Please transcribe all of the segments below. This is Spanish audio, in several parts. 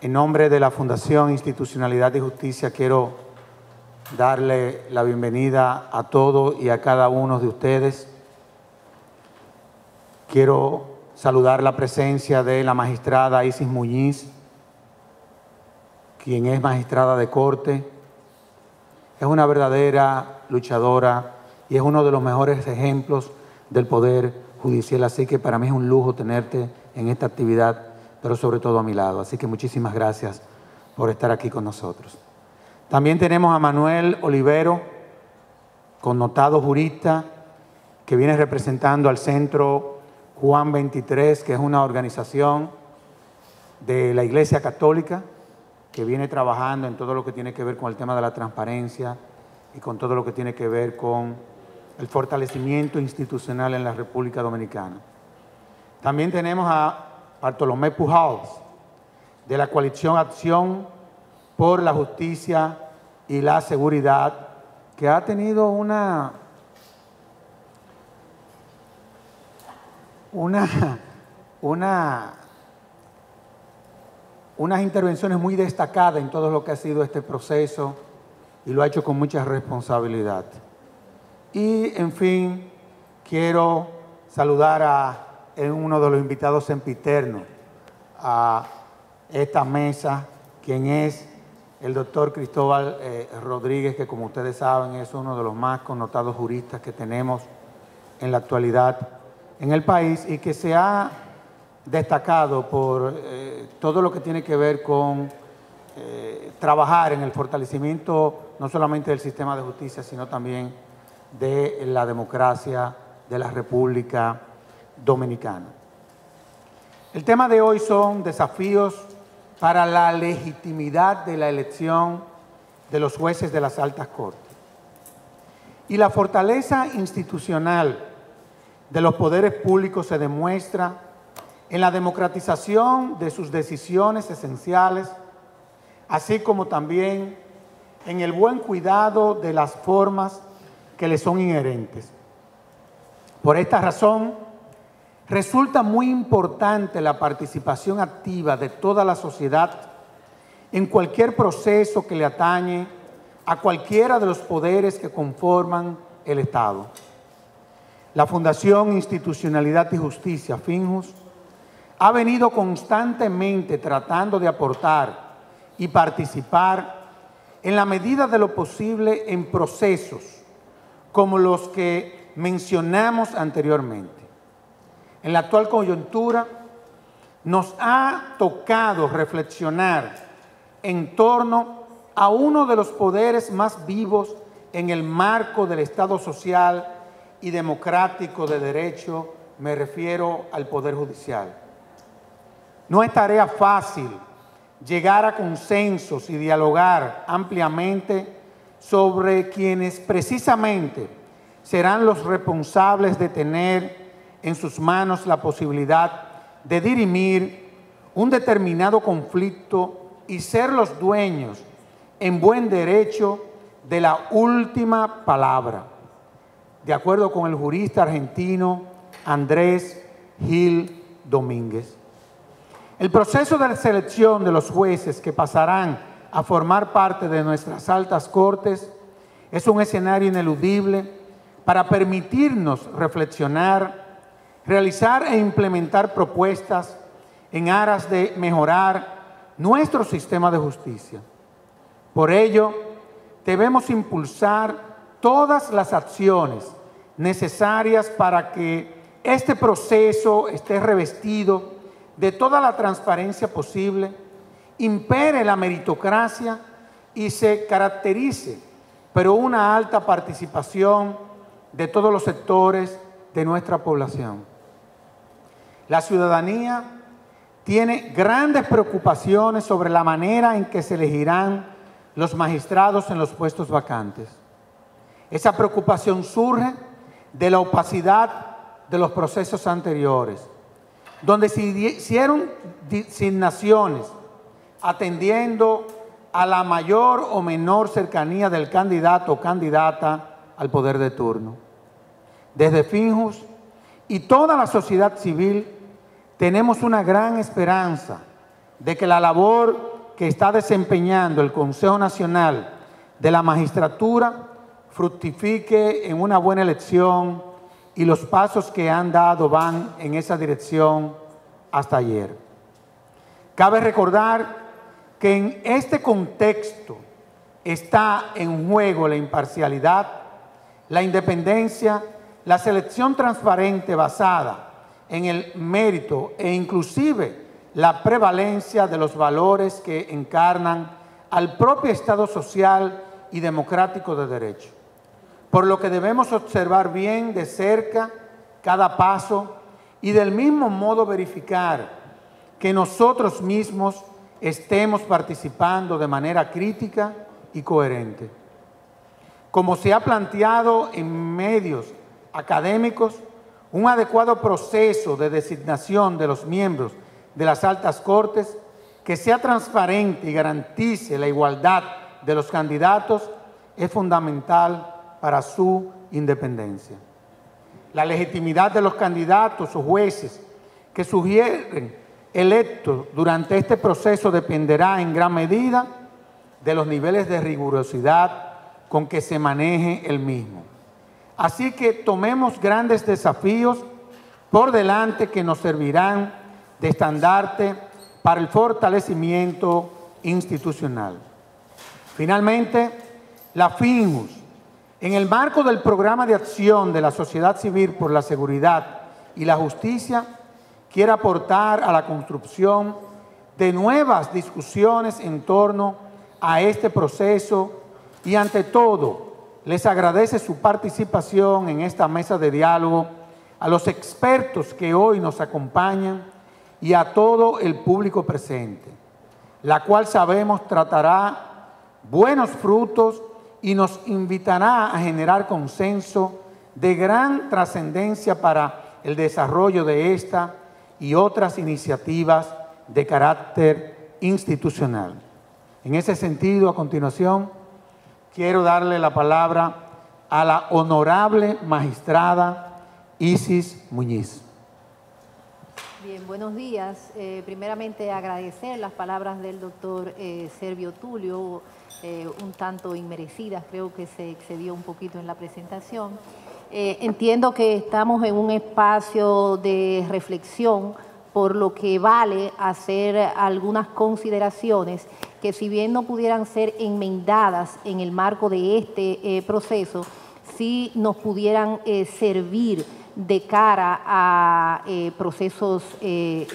En nombre de la Fundación Institucionalidad y Justicia quiero darle la bienvenida a todos y a cada uno de ustedes. Quiero saludar la presencia de la magistrada Isis Muñiz, quien es magistrada de corte. Es una verdadera luchadora y es uno de los mejores ejemplos del Poder Judicial. Así que para mí es un lujo tenerte en esta actividad, pero sobre todo a mi lado. Así que muchísimas gracias por estar aquí con nosotros. También tenemos a Manuel Olivero, connotado jurista, que viene representando al Centro Juan 23, que es una organización de la Iglesia Católica que viene trabajando en todo lo que tiene que ver con el tema de la transparencia y con todo lo que tiene que ver con el fortalecimiento institucional en la República Dominicana. También tenemos a Bartolomé Pujals, de la coalición Acción por la Justicia y la Seguridad, que ha tenido unas intervenciones muy destacadas en todo lo que ha sido este proceso y lo ha hecho con mucha responsabilidad. Y, en fin, quiero saludar a uno de los invitados sempiternos a esta mesa, quien es el doctor Cristóbal Rodríguez, que como ustedes saben es uno de los más connotados juristas que tenemos en la actualidad en el país y que se ha destacado por todo lo que tiene que ver con trabajar en el fortalecimiento no solamente del sistema de justicia, sino también de la democracia de la República Dominicana. El tema de hoy son desafíos para la legitimidad de la elección de los jueces de las altas cortes. Y la fortaleza institucional de los poderes públicos se demuestra en la democratización de sus decisiones esenciales, así como también en el buen cuidado de las formas que le son inherentes. Por esta razón, resulta muy importante la participación activa de toda la sociedad en cualquier proceso que le atañe a cualquiera de los poderes que conforman el Estado. La Fundación Institucionalidad y Justicia, FINJUS, ha venido constantemente tratando de aportar y participar en la medida de lo posible en procesos como los que mencionamos anteriormente. En la actual coyuntura nos ha tocado reflexionar en torno a uno de los poderes más vivos en el marco del Estado social y democrático de derecho, me refiero al Poder Judicial. No es tarea fácil llegar a consensos y dialogar ampliamente sobre quienes precisamente serán los responsables de tener en sus manos la posibilidad de dirimir un determinado conflicto y ser los dueños en buen derecho de la última palabra, de acuerdo con el jurista argentino Andrés Gil Domínguez. El proceso de selección de los jueces que pasarán a formar parte de nuestras altas cortes es un escenario ineludible para permitirnos reflexionar, realizar e implementar propuestas en aras de mejorar nuestro sistema de justicia. Por ello, debemos impulsar todas las acciones necesarias para que este proceso esté revestido de toda la transparencia posible, impere la meritocracia y se caracterice por una alta participación de todos los sectores de nuestra población. La ciudadanía tiene grandes preocupaciones sobre la manera en que se elegirán los magistrados en los puestos vacantes. Esa preocupación surge de la opacidad de los procesos anteriores, donde se hicieron designaciones atendiendo a la mayor o menor cercanía del candidato o candidata al poder de turno. Desde FINJUS y toda la sociedad civil tenemos una gran esperanza de que la labor que está desempeñando el Consejo Nacional de la Magistratura fructifique en una buena elección y los pasos que han dado van en esa dirección hasta ayer. Cabe recordar que en este contexto está en juego la imparcialidad, la independencia, la selección transparente basada en el mérito e inclusive la prevalencia de los valores que encarnan al propio Estado social y democrático de derecho. Por lo que debemos observar bien de cerca cada paso y del mismo modo verificar que nosotros mismos estemos participando de manera crítica y coherente. Como se ha planteado en medios académicos, un adecuado proceso de designación de los miembros de las altas cortes que sea transparente y garantice la igualdad de los candidatos es fundamental para su independencia. La legitimidad de los candidatos o jueces que sugieren electos durante este proceso dependerá en gran medida de los niveles de rigurosidad con que se maneje el mismo. Así que tomemos grandes desafíos por delante que nos servirán de estandarte para el fortalecimiento institucional. Finalmente, la FINJUS, en el marco del programa de acción de la sociedad civil por la seguridad y la justicia, quiere aportar a la construcción de nuevas discusiones en torno a este proceso y, ante todo, les agradece su participación en esta mesa de diálogo a los expertos que hoy nos acompañan y a todo el público presente, la cual sabemos tratará buenos frutos y nos invitará a generar consenso de gran trascendencia para el desarrollo de esta y otras iniciativas de carácter institucional. En ese sentido, a continuación, quiero darle la palabra a la honorable magistrada Isis Muñiz. Bien, buenos días. Primeramente agradecer las palabras del doctor Servio Tulio, un tanto inmerecidas, creo que se excedió un poquito en la presentación. Entiendo que estamos en un espacio de reflexión, por lo que vale hacer algunas consideraciones que, si bien no pudieran ser enmendadas en el marco de este proceso, sí nos pudieran servir de cara a procesos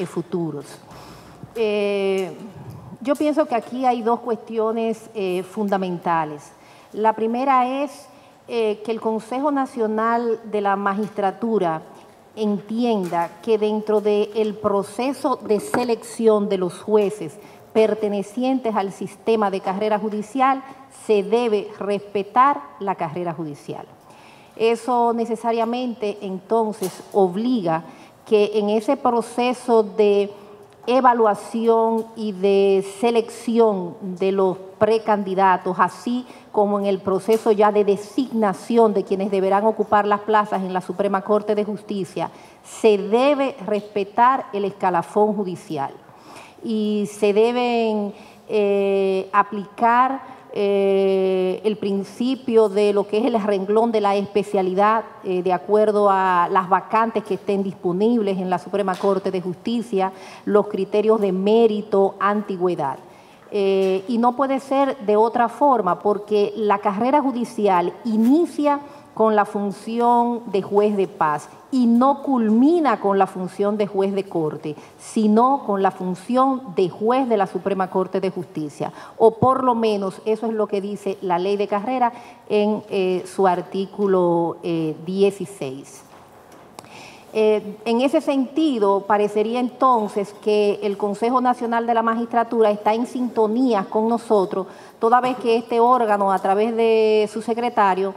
futuros. Yo pienso que aquí hay dos cuestiones fundamentales. La primera es que el Consejo Nacional de la Magistratura entienda que dentro del proceso de selección de los jueces pertenecientes al sistema de carrera judicial se debe respetar la carrera judicial. Eso necesariamente entonces obliga que en ese proceso de evaluación y de selección de los precandidatos, así como en el proceso ya de designación de quienes deberán ocupar las plazas en la Suprema Corte de Justicia, se debe respetar el escalafón judicial y se deben aplicar el principio de lo que es el renglón de la especialidad de acuerdo a las vacantes que estén disponibles en la Suprema Corte de Justicia, los criterios de mérito, antigüedad. Y no puede ser de otra forma, porque la carrera judicial inicia con la función de juez de paz y no culmina con la función de juez de corte, sino con la función de juez de la Suprema Corte de Justicia, o por lo menos eso es lo que dice la ley de carrera en su artículo 16. En ese sentido, parecería entonces que el Consejo Nacional de la Magistratura está en sintonía con nosotros, toda vez que este órgano, a través de su secretario,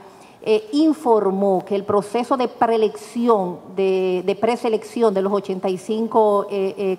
informó que el proceso de preelección, de preselección de los 85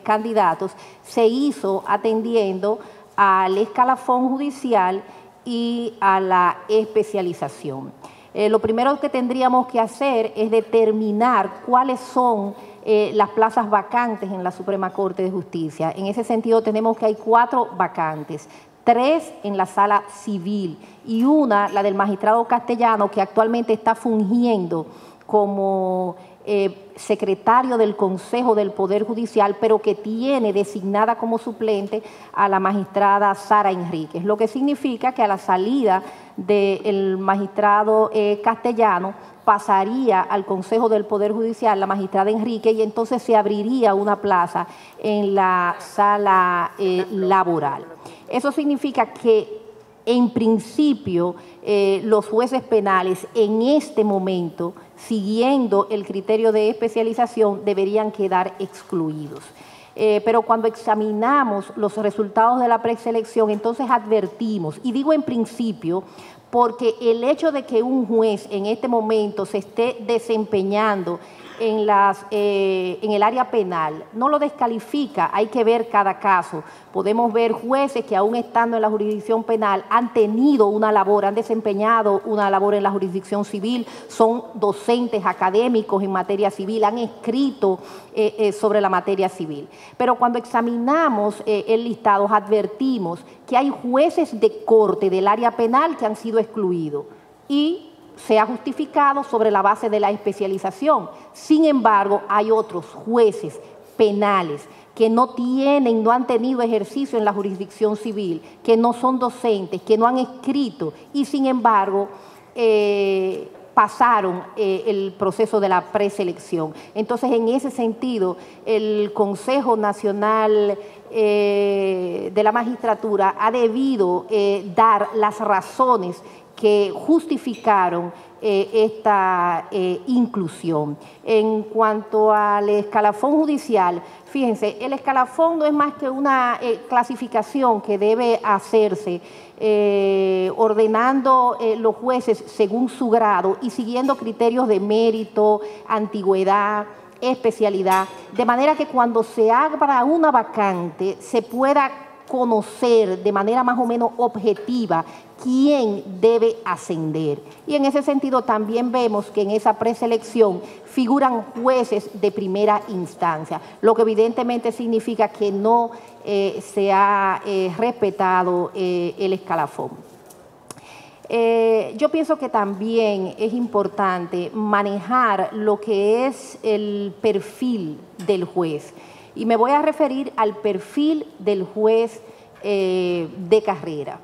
candidatos se hizo atendiendo al escalafón judicial y a la especialización. Lo primero que tendríamos que hacer es determinar cuáles son las plazas vacantes en la Suprema Corte de Justicia. En ese sentido tenemos que hay 4 vacantes, 3 en la sala civil y una, la del magistrado Castellano, que actualmente está fungiendo como secretario del Consejo del Poder Judicial, pero que tiene designada como suplente a la magistrada Sara Enríquez, lo que significa que a la salida del magistrado Castellano pasaría al Consejo del Poder Judicial la magistrada Enríquez y entonces se abriría una plaza en la sala laboral. Eso significa que en principio los jueces penales en este momento, siguiendo el criterio de especialización, deberían quedar excluidos. Pero cuando examinamos los resultados de la preselección, entonces advertimos, y digo en principio, porque el hecho de que un juez en este momento se esté desempeñando en el área penal no lo descalifica, hay que ver cada caso. Podemos ver jueces que aún estando en la jurisdicción penal han tenido una labor, han desempeñado una labor en la jurisdicción civil, son docentes académicos en materia civil, han escrito sobre la materia civil. Pero cuando examinamos el listado advertimos que hay jueces de corte del área penal que han sido excluidos y se ha justificado sobre la base de la especialización. Sin embargo, hay otros jueces penales que no han tenido ejercicio en la jurisdicción civil, que no son docentes, que no han escrito y sin embargo pasaron el proceso de la preselección. Entonces, en ese sentido, el Consejo Nacional de la Magistratura ha debido dar las razones que justificaron esta inclusión. En cuanto al escalafón judicial, fíjense, el escalafón no es más que una clasificación que debe hacerse ordenando los jueces según su grado y siguiendo criterios de mérito, antigüedad, especialidad, de manera que cuando se abra una vacante se pueda conocer de manera más o menos objetiva quién debe ascender. Y en ese sentido también vemos que en esa preselección figuran jueces de primera instancia, lo que evidentemente significa que no se ha respetado el escalafón. Yo pienso que también es importante manejar lo que es el perfil del juez. Y me voy a referir al perfil del juez de carrera.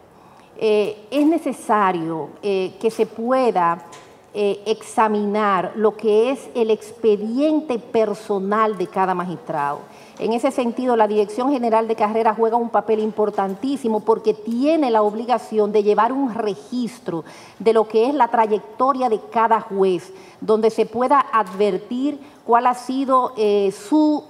Es necesario que se pueda examinar lo que es el expediente personal de cada magistrado. En ese sentido, la Dirección General de Carrera juega un papel importantísimo porque tiene la obligación de llevar un registro de lo que es la trayectoria de cada juez, donde se pueda advertir cuál ha sido su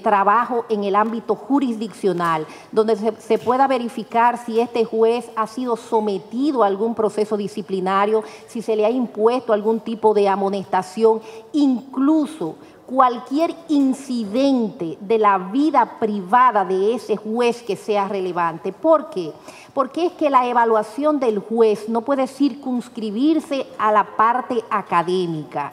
trabajo en el ámbito jurisdiccional, donde se pueda verificar si este juez ha sido sometido a algún proceso disciplinario, si se le ha impuesto algún tipo de amonestación, incluso cualquier incidente de la vida privada de ese juez que sea relevante. ¿Por qué? Porque es que la evaluación del juez no puede circunscribirse a la parte académica.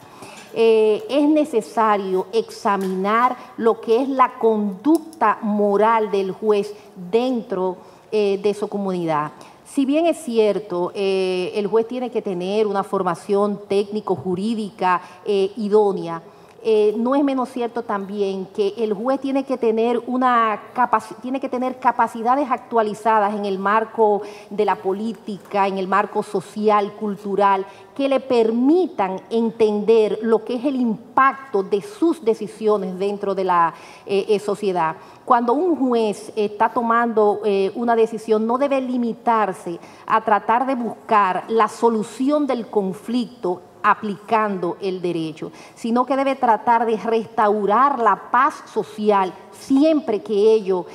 Es necesario examinar lo que es la conducta moral del juez dentro de su comunidad. Si bien es cierto, el juez tiene que tener una formación técnico-jurídica idónea, no es menos cierto también que el juez tiene que tener capacidades actualizadas en el marco de la política, en el marco social, cultural, que le permitan entender lo que es el impacto de sus decisiones dentro de la sociedad. Cuando un juez está tomando una decisión, no debe limitarse a tratar de buscar la solución del conflicto aplicando el derecho, sino que debe tratar de restaurar la paz social siempre que ello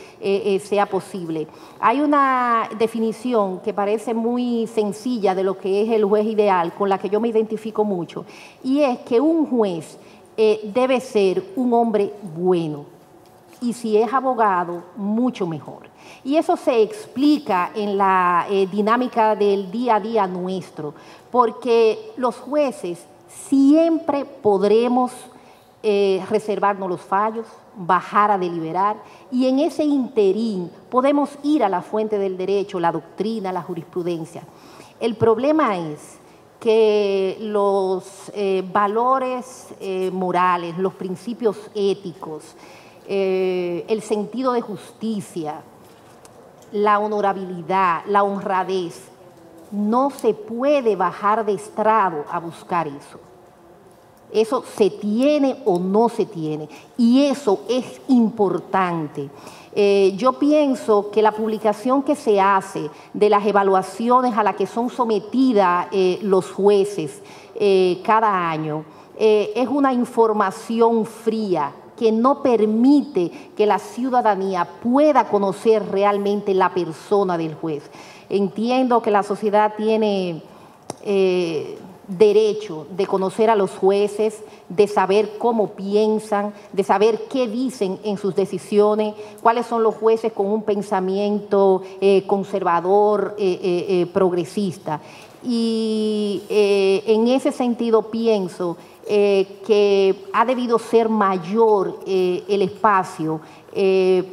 sea posible. Hay una definición que parece muy sencilla de lo que es el juez ideal, con la que yo me identifico mucho, y es que un juez debe ser un hombre bueno. y si es abogado, mucho mejor. Y eso se explica en la dinámica del día a día nuestro, porque los jueces siempre podremos reservarnos los fallos, bajar a deliberar, y en ese interín podemos ir a la fuente del derecho, la doctrina, la jurisprudencia. El problema es que los valores morales, los principios éticos, el sentido de justicia, la honorabilidad, la honradez, no se puede bajar de estrado a buscar eso. Eso se tiene o no se tiene, y eso es importante. Yo pienso que la publicación que se hace de las evaluaciones a las que son sometidas los jueces cada año es una información fría que no permite que la ciudadanía pueda conocer realmente la persona del juez. Entiendo que la sociedad tiene derecho de conocer a los jueces, de saber cómo piensan, de saber qué dicen en sus decisiones, cuáles son los jueces con un pensamiento conservador, progresista. Y en ese sentido pienso que ha debido ser mayor el espacio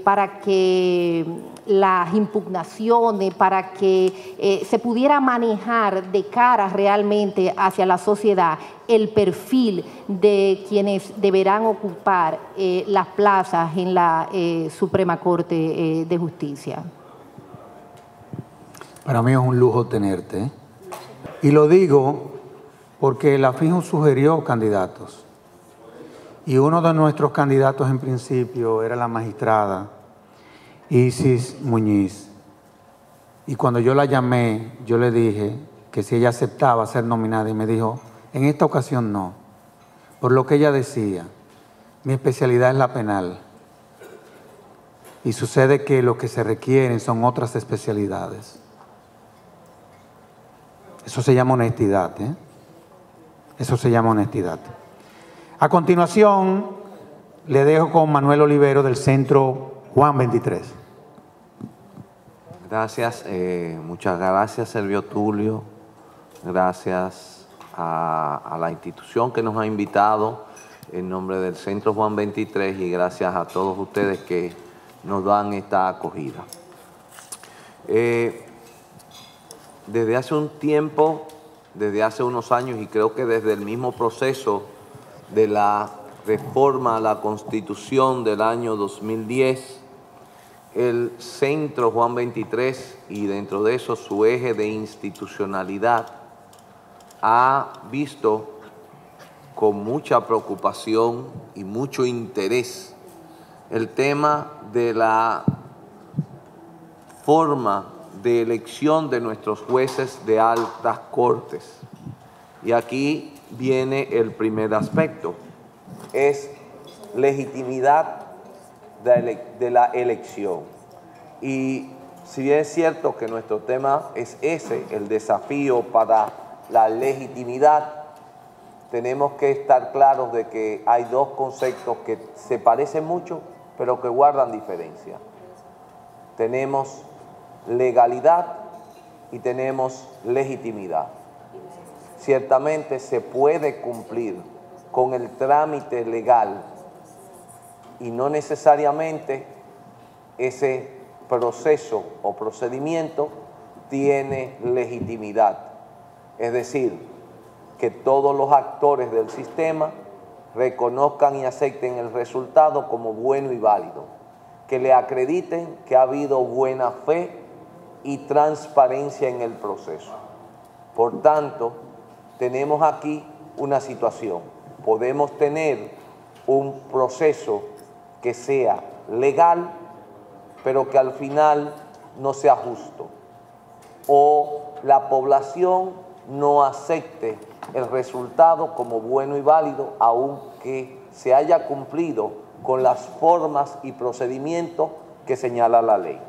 para que las impugnaciones, para que se pudiera manejar de cara realmente hacia la sociedad el perfil de quienes deberán ocupar las plazas en la Suprema Corte de Justicia. Para mí es un lujo tenerte, ¿eh? Y lo digo porque la FIJO sugirió candidatos. Y uno de nuestros candidatos en principio era la magistrada Isis Muñiz. Y cuando yo la llamé, yo le dije que si ella aceptaba ser nominada, y me dijo, en esta ocasión no. Por lo que ella decía, mi especialidad es la penal. Y sucede que lo que se requieren son otras especialidades. Eso se llama honestidad, ¿eh? Eso se llama honestidad. A continuación, le dejo con Manuel Olivero del Centro Juan 23. Gracias, muchas gracias, Servio Tulio. Gracias a la institución que nos ha invitado en nombre del Centro Juan 23 y gracias a todos ustedes que nos dan esta acogida. Desde hace un tiempo, desde hace unos años, y creo que desde el mismo proceso de la reforma a la Constitución del año 2010, el Centro Juan 23 y dentro de eso su eje de institucionalidad ha visto con mucha preocupación y mucho interés el tema de la forma de elección de nuestros jueces de altas cortes. Y aquí viene el primer aspecto, es legitimidad de la elección. Y si bien es cierto que nuestro tema es ese, el desafío para la legitimidad, tenemos que estar claros de que hay dos conceptos que se parecen mucho, pero que guardan diferencia. Tenemos legalidad y tenemos legitimidad. Ciertamente se puede cumplir con el trámite legal y no necesariamente ese proceso o procedimiento tiene legitimidad. Es decir, que todos los actores del sistema reconozcan y acepten el resultado como bueno y válido, que le acrediten que ha habido buena fe y transparencia en el proceso. Por tanto, tenemos aquí una situación. Podemos tener un proceso que sea legal, pero que al final no sea justo, o la población no acepte el resultado como bueno y válido, aunque se haya cumplido con las formas y procedimientos que señala la ley.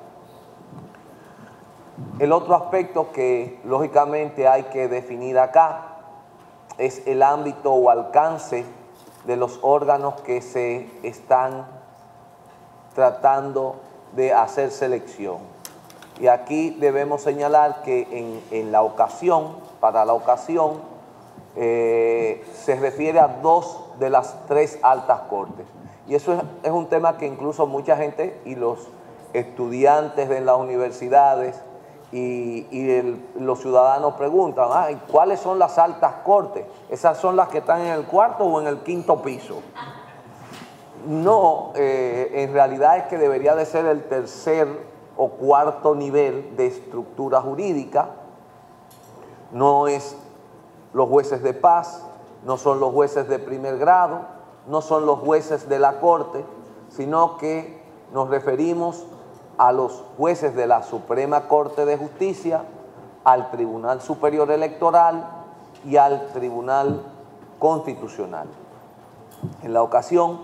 El otro aspecto que lógicamente hay que definir acá es el ámbito o alcance de los órganos que se están tratando de hacer selección. Y aquí debemos señalar que en la ocasión, para la ocasión, se refiere a 2 de las 3 altas cortes. Y eso es un tema que incluso mucha gente y los estudiantes de las universidades los ciudadanos preguntan, ¿cuáles son las altas cortes? ¿Esas son las que están en el 4º o en el 5º piso? No, en realidad es que debería de ser el 3er o 4º nivel de estructura jurídica. No es los jueces de paz, no son los jueces de primer grado, no son los jueces de la Corte, sino que nos referimos a los jueces de la Suprema Corte de Justicia, al Tribunal Superior Electoral y al Tribunal Constitucional. En la ocasión,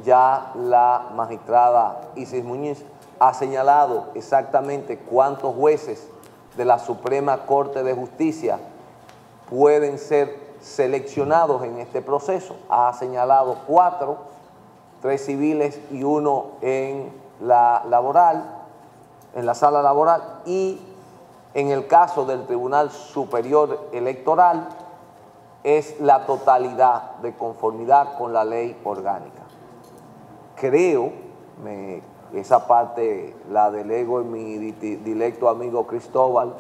ya la magistrada Isis Muñiz ha señalado exactamente cuántos jueces de la Suprema Corte de Justicia pueden ser seleccionados en este proceso. Ha señalado 4, 3 civiles y 1 en la laboral, en la sala laboral, y en el caso del Tribunal Superior Electoral es la totalidad de conformidad con la ley orgánica. Creo, esa parte la delego en mi directo amigo Cristóbal,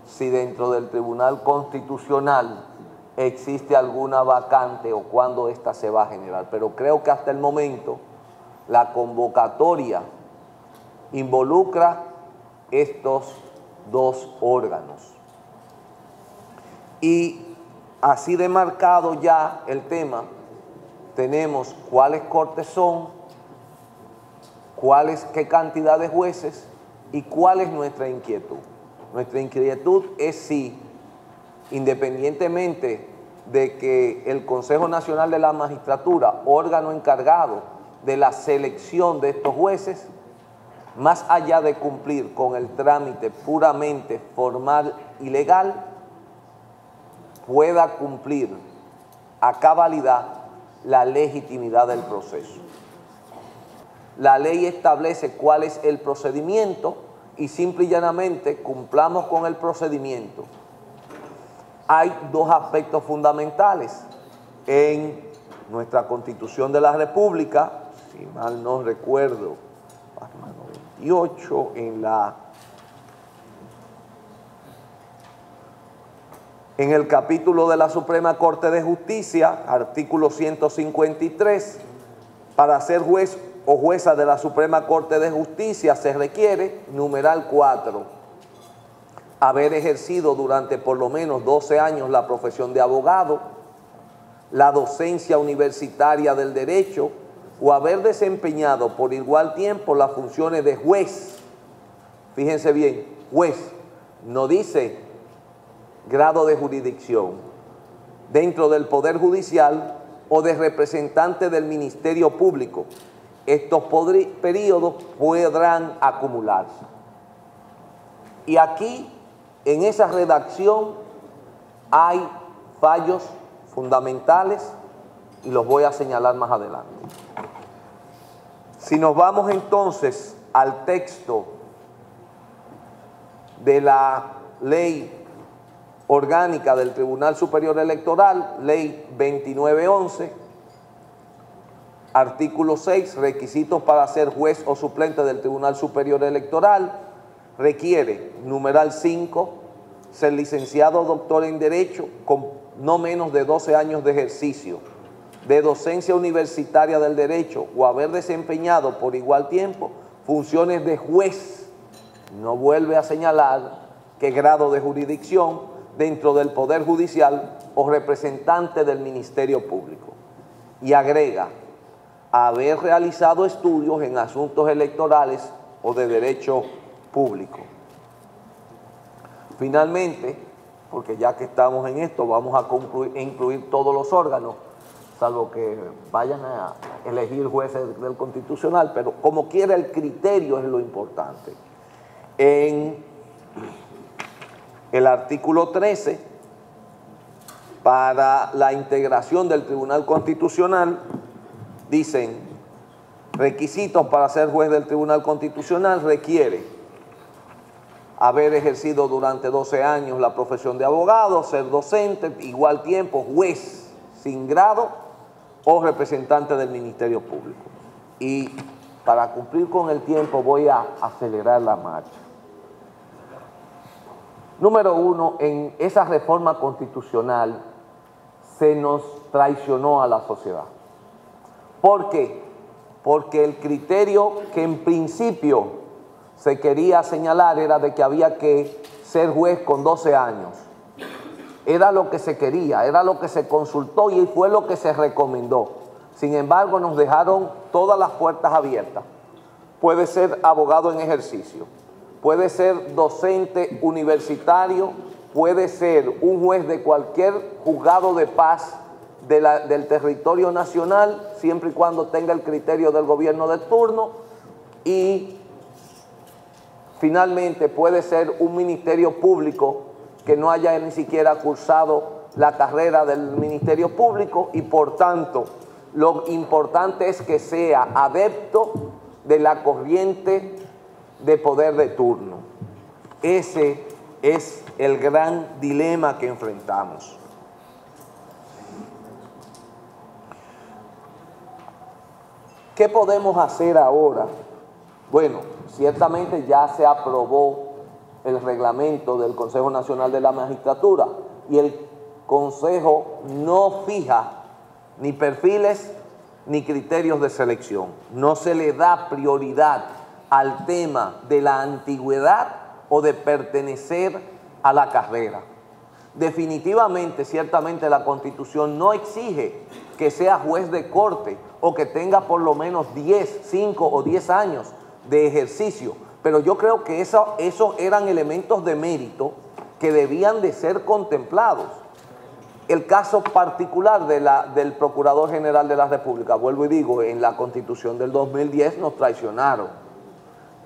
si dentro del Tribunal Constitucional existe alguna vacante o cuándo esta se va a generar, pero creo que hasta el momento la convocatoria involucra estos 2 órganos. Y así demarcado ya el tema, tenemos cuáles cortes son, qué cantidad de jueces y cuál es nuestra inquietud. Nuestra inquietud es si, independientemente de que el Consejo Nacional de la Magistratura, órgano encargado de la selección de estos jueces, más allá de cumplir con el trámite puramente formal y legal, pueda cumplir a cabalidad la legitimidad del proceso. La ley establece cuál es el procedimiento y simple y llanamente cumplamos con el procedimiento. Hay 2 aspectos fundamentales en nuestra Constitución de la República, si mal no recuerdo, 28 en el capítulo de la Suprema Corte de Justicia, artículo 153, para ser juez o jueza de la Suprema Corte de Justicia se requiere, numeral 4, haber ejercido durante por lo menos 12 años la profesión de abogado, la docencia universitaria del derecho o haber desempeñado por igual tiempo las funciones de juez. Fíjense bien, juez, no dice grado de jurisdicción, dentro del Poder Judicial o de representante del Ministerio Público. Estos periodos podrán acumularse. Y aquí, en esa redacción, hay fallos fundamentales y los voy a señalar más adelante. Si nos vamos entonces al texto de la ley orgánica del Tribunal Superior Electoral, ley 2911, artículo 6, requisitos para ser juez o suplente del Tribunal Superior Electoral, requiere, numeral 5, ser licenciado o doctor en Derecho con no menos de 12 años de ejercicio, de docencia universitaria del derecho o haber desempeñado por igual tiempo funciones de juez. No vuelve a señalar qué grado de jurisdicción dentro del Poder Judicial o representante del Ministerio Público. Y agrega, haber realizado estudios en asuntos electorales o de derecho público. Finalmente, porque ya que estamos en esto, vamos a incluir todos los órganos, salvo que vayan a elegir jueces del Constitucional, pero como quiera el criterio es lo importante. En el artículo 13, para la integración del Tribunal Constitucional, dicen requisitos para ser juez del Tribunal Constitucional requiere haber ejercido durante 12 años la profesión de abogado, ser docente, igual tiempo, juez sin grado o representante del Ministerio Público. Y para cumplir con el tiempo voy a acelerar la marcha. Número uno, en esa reforma constitucional se nos traicionó a la sociedad. ¿Por qué? Porque el criterio que en principio se quería señalar era de que había que ser juez con 12 años. Era lo que se quería, era lo que se consultó y fue lo que se recomendó. Sin embargo, nos dejaron todas las puertas abiertas. Puede ser abogado en ejercicio, puede ser docente universitario, puede ser un juez de cualquier juzgado de paz del territorio nacional, siempre y cuando tenga el criterio del gobierno de turno, y finalmente puede ser un ministerio público que no haya ni siquiera cursado la carrera del ministerio público y por tanto lo importante es que sea adepto de la corriente de poder de turno. Ese es el gran dilema que enfrentamos. ¿Qué podemos hacer ahora? Bueno, ciertamente ya se aprobó el reglamento del Consejo Nacional de la Magistratura y el Consejo no fija ni perfiles ni criterios de selección. No se le da prioridad al tema de la antigüedad o de pertenecer a la carrera. Definitivamente, ciertamente la Constitución no exige que sea juez de corte o que tenga por lo menos 5 o 10 años de ejercicio, pero yo creo que esos eran elementos de mérito que debían de ser contemplados. El caso particular del Procurador General de la República, vuelvo y digo, en la Constitución del 2010 nos traicionaron.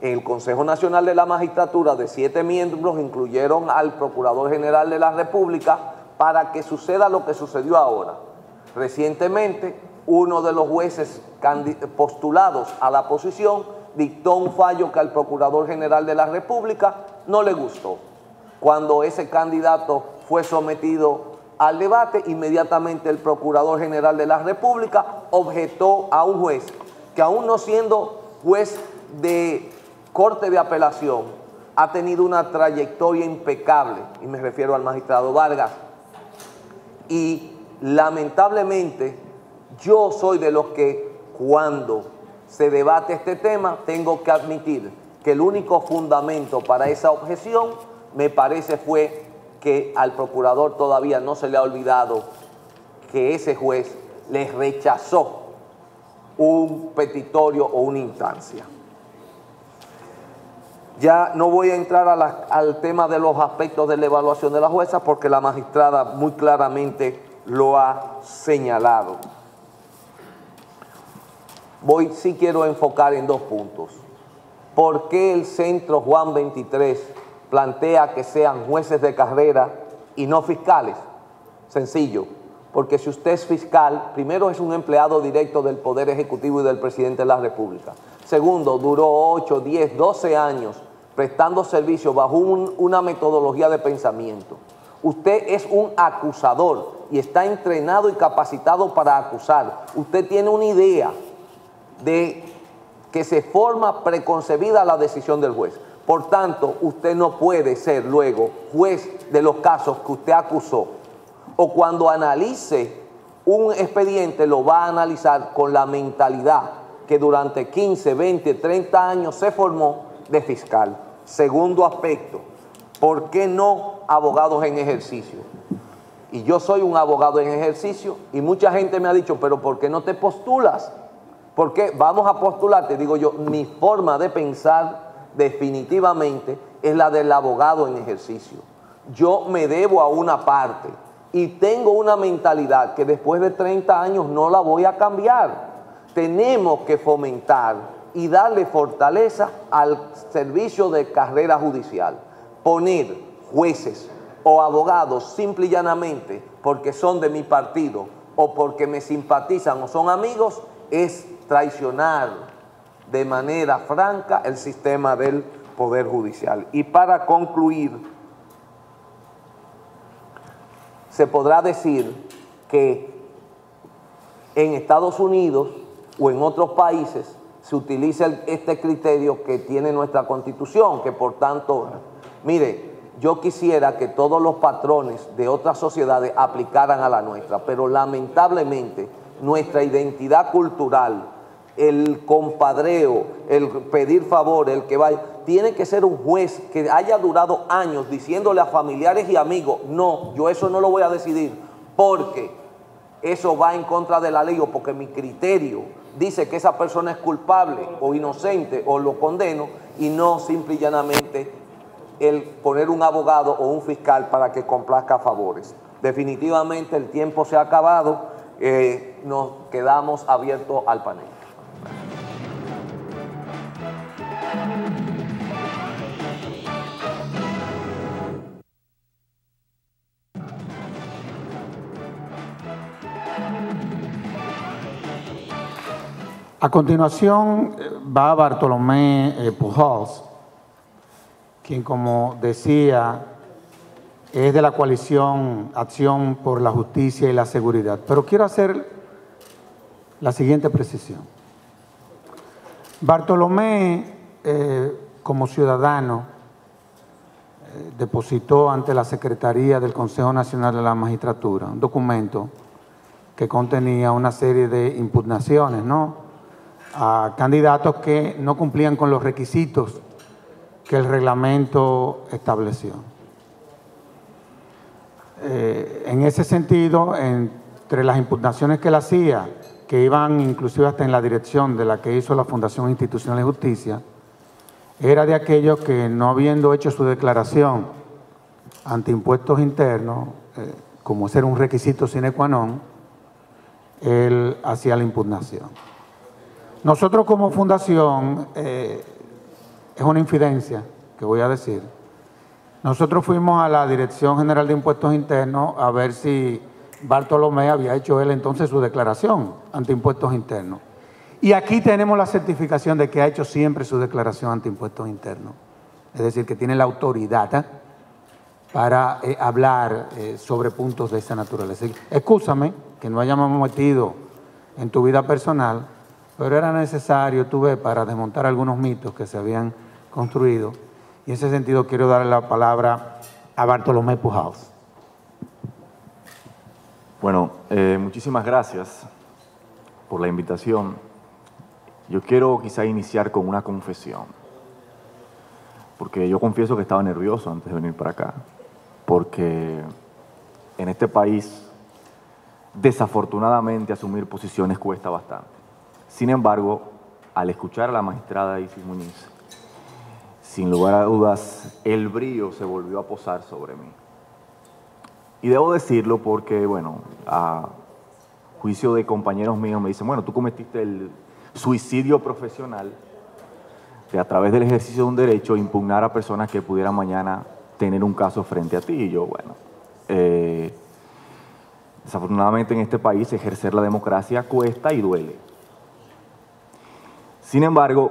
El Consejo Nacional de la Magistratura, de 7 miembros, incluyeron al Procurador General de la República para que suceda lo que sucedió ahora. Recientemente, uno de los jueces postulados a la posición dictó un fallo que al Procurador General de la República no le gustó. Cuando ese candidato fue sometido al debate, inmediatamente el Procurador General de la República objetó a un juez que, aún no siendo juez de Corte de Apelación, ha tenido una trayectoria impecable, y me refiero al magistrado Vargas. Y lamentablemente yo soy de los que cuando se debate este tema tengo que admitir que el único fundamento para esa objeción me parece fue que al procurador todavía no se le ha olvidado que ese juez le rechazó un petitorio o una instancia. Ya no voy a entrar al tema de los aspectos de la evaluación de la jueza porque la magistrada muy claramente lo ha señalado. Sí quiero enfocar en 2 puntos. ¿Por qué el Centro Juan 23 plantea que sean jueces de carrera y no fiscales? Sencillo, porque si usted es fiscal, primero es un empleado directo del Poder Ejecutivo y del Presidente de la República. Segundo, duró 8, 10, 12 años prestando servicio bajo una metodología de pensamiento. Usted es un acusador y está entrenado y capacitado para acusar. Usted tiene una idea de que se forma preconcebida la decisión del juez. Por tanto, usted no puede ser luego juez de los casos que usted acusó. O cuando analice un expediente, lo va a analizar con la mentalidad que durante 15, 20, 30 años se formó de fiscal. Segundo aspecto, ¿por qué no abogados en ejercicio? Y yo soy un abogado en ejercicio y mucha gente me ha dicho, pero ¿por qué no te postulas? ¿Por qué? Vamos a postularte. Digo yo, mi forma de pensar definitivamente es la del abogado en ejercicio. Yo me debo a una parte y tengo una mentalidad que después de 30 años no la voy a cambiar. Tenemos que fomentar y darle fortaleza al servicio de carrera judicial. Poner jueces o abogados simple y llanamente porque son de mi partido o porque me simpatizan o son amigos es traicionar de manera franca el sistema del Poder Judicial. Y para concluir, se podrá decir que en Estados Unidos o en otros países se utiliza este criterio que tiene nuestra Constitución, que por tanto, mire, yo quisiera que todos los patrones de otras sociedades aplicaran a la nuestra, pero lamentablemente nuestra identidad cultural, el compadreo, el pedir favor, el que vaya, tiene que ser un juez que haya durado años diciéndole a familiares y amigos, no, yo eso no lo voy a decidir, porque eso va en contra de la ley o porque mi criterio dice que esa persona es culpable o inocente o lo condeno, y no simple y llanamente el poner un abogado o un fiscal para que complazca favores. Definitivamente el tiempo se ha acabado, nos quedamos abiertos al panel. A continuación va Bartolomé Pujols, quien, como decía, es de la coalición Acción por la Justicia y la Seguridad. Pero quiero hacer la siguiente precisión. Bartolomé, como ciudadano, depositó ante la Secretaría del Consejo Nacional de la Magistratura un documento que contenía una serie de impugnaciones, ¿no?, a candidatos que no cumplían con los requisitos que el reglamento estableció. En ese sentido, entre las impugnaciones que él hacía, que iban inclusive hasta en la dirección de la que hizo la Fundación Institucional de Justicia, era de aquellos que, no habiendo hecho su declaración ante impuestos internos, como ser un requisito sine qua non, él hacía la impugnación. Nosotros como fundación, es una infidencia que voy a decir, nosotros fuimos a la Dirección General de Impuestos Internos a ver si Bartolomé había hecho él entonces su declaración ante impuestos internos. Y aquí tenemos la certificación de que ha hecho siempre su declaración ante impuestos internos. Es decir, que tiene la autoridad para hablar sobre puntos de esa naturaleza. Excúsame que no hayamos metido en tu vida personal, pero era necesario, tú ves, para desmontar algunos mitos que se habían construido. Y en ese sentido quiero darle la palabra a Bartolomé Pujols. Bueno, muchísimas gracias por la invitación. Yo quiero quizá iniciar con una confesión, porque yo confieso que estaba nervioso antes de venir para acá, porque en este país, desafortunadamente, asumir posiciones cuesta bastante. Sin embargo, al escuchar a la magistrada Isis Muñiz, sin lugar a dudas, el brío se volvió a posar sobre mí. Y debo decirlo porque, bueno, a juicio de compañeros míos me dicen, bueno, tú cometiste el suicidio profesional de, a través del ejercicio de un derecho, impugnar a personas que pudieran mañana tener un caso frente a ti. Y yo, bueno, desafortunadamente en este país ejercer la democracia cuesta y duele. Sin embargo,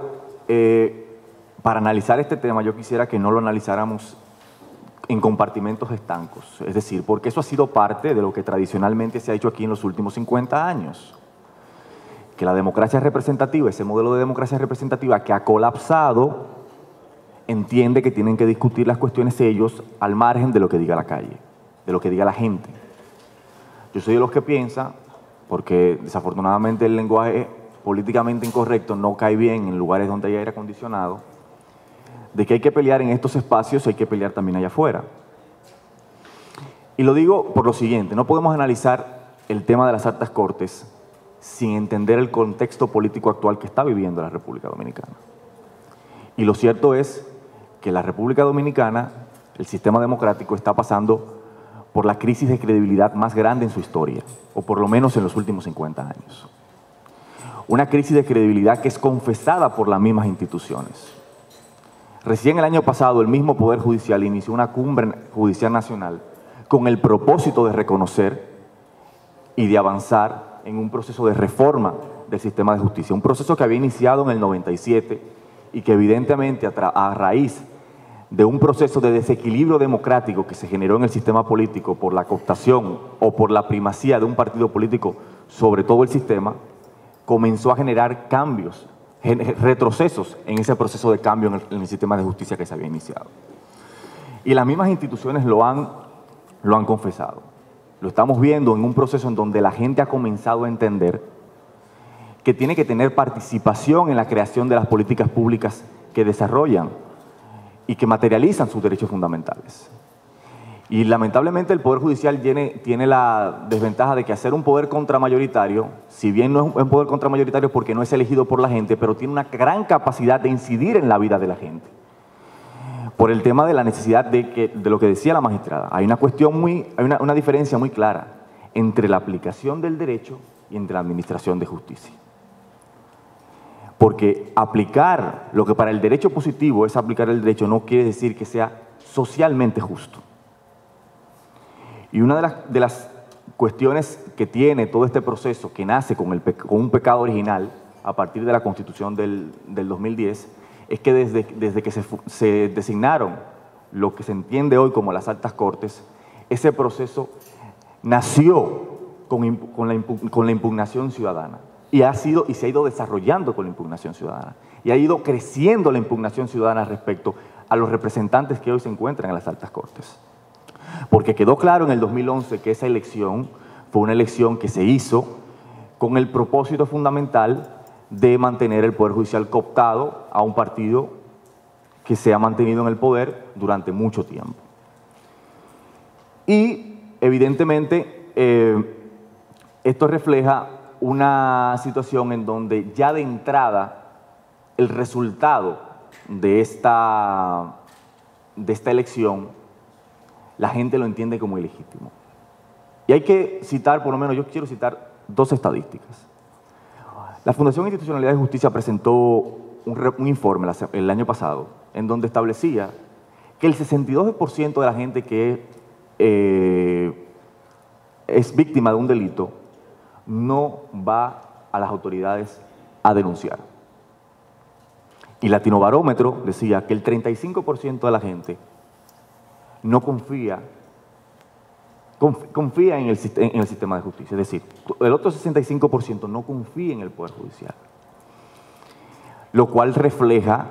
para analizar este tema yo quisiera que no lo analizáramos en compartimentos estancos, es decir, porque eso ha sido parte de lo que tradicionalmente se ha hecho aquí en los últimos 50 años. Que la democracia representativa, ese modelo de democracia representativa que ha colapsado, entiende que tienen que discutir las cuestiones ellos al margen de lo que diga la calle, de lo que diga la gente. Yo soy de los que piensa, porque desafortunadamente el lenguaje políticamente incorrecto no cae bien en lugares donde hay aire acondicionado, de que hay que pelear en estos espacios y hay que pelear también allá afuera. Y lo digo por lo siguiente, no podemos analizar el tema de las altas cortes sin entender el contexto político actual que está viviendo la República Dominicana. Y lo cierto es que la República Dominicana, el sistema democrático, está pasando por la crisis de credibilidad más grande en su historia, o por lo menos en los últimos 50 años. Una crisis de credibilidad que es confesada por las mismas instituciones. Recién el año pasado el mismo Poder Judicial inició una cumbre judicial nacional con el propósito de reconocer y de avanzar en un proceso de reforma del sistema de justicia, un proceso que había iniciado en el 97 y que evidentemente a raíz de un proceso de desequilibrio democrático que se generó en el sistema político por la cooptación o por la primacía de un partido político sobre todo el sistema, comenzó a generar cambios, retrocesos en ese proceso de cambio en el sistema de justicia que se había iniciado. Y las mismas instituciones lo han confesado. Lo estamos viendo en un proceso en donde la gente ha comenzado a entender que tiene que tener participación en la creación de las políticas públicas que desarrollan y que materializan sus derechos fundamentales. Y lamentablemente el Poder Judicial tiene la desventaja de que hacer un poder contramayoritario, si bien no es un poder contramayoritario porque no es elegido por la gente, pero tiene una gran capacidad de incidir en la vida de la gente. Por el tema de la necesidad de lo que decía la magistrada. Hay una diferencia muy clara entre la aplicación del derecho y entre la administración de justicia. Porque aplicar lo que para el derecho positivo es aplicar el derecho no quiere decir que sea socialmente justo. Y una de las cuestiones que tiene todo este proceso, que nace con un pecado original a partir de la Constitución del 2010, es que desde que se designaron lo que se entiende hoy como las altas cortes, ese proceso nació con la impugnación ciudadana y se ha ido desarrollando con la impugnación ciudadana y ha ido creciendo la impugnación ciudadana respecto a los representantes que hoy se encuentran en las altas cortes. Porque quedó claro en el 2011 que esa elección fue una elección que se hizo con el propósito fundamental de mantener el Poder Judicial cooptado a un partido que se ha mantenido en el poder durante mucho tiempo. Y evidentemente esto refleja una situación en donde ya de entrada el resultado de esta elección la gente lo entiende como ilegítimo. Y hay que citar, por lo menos yo quiero citar dos estadísticas. La Fundación Institucionalidad de Justicia presentó un informe el año pasado en donde establecía que el 62% de la gente que es víctima de un delito no va a las autoridades a denunciar. Y Latinobarómetro decía que el 35% de la gente no confía en el sistema de justicia. Es decir, el otro 65% no confía en el Poder Judicial. Lo cual refleja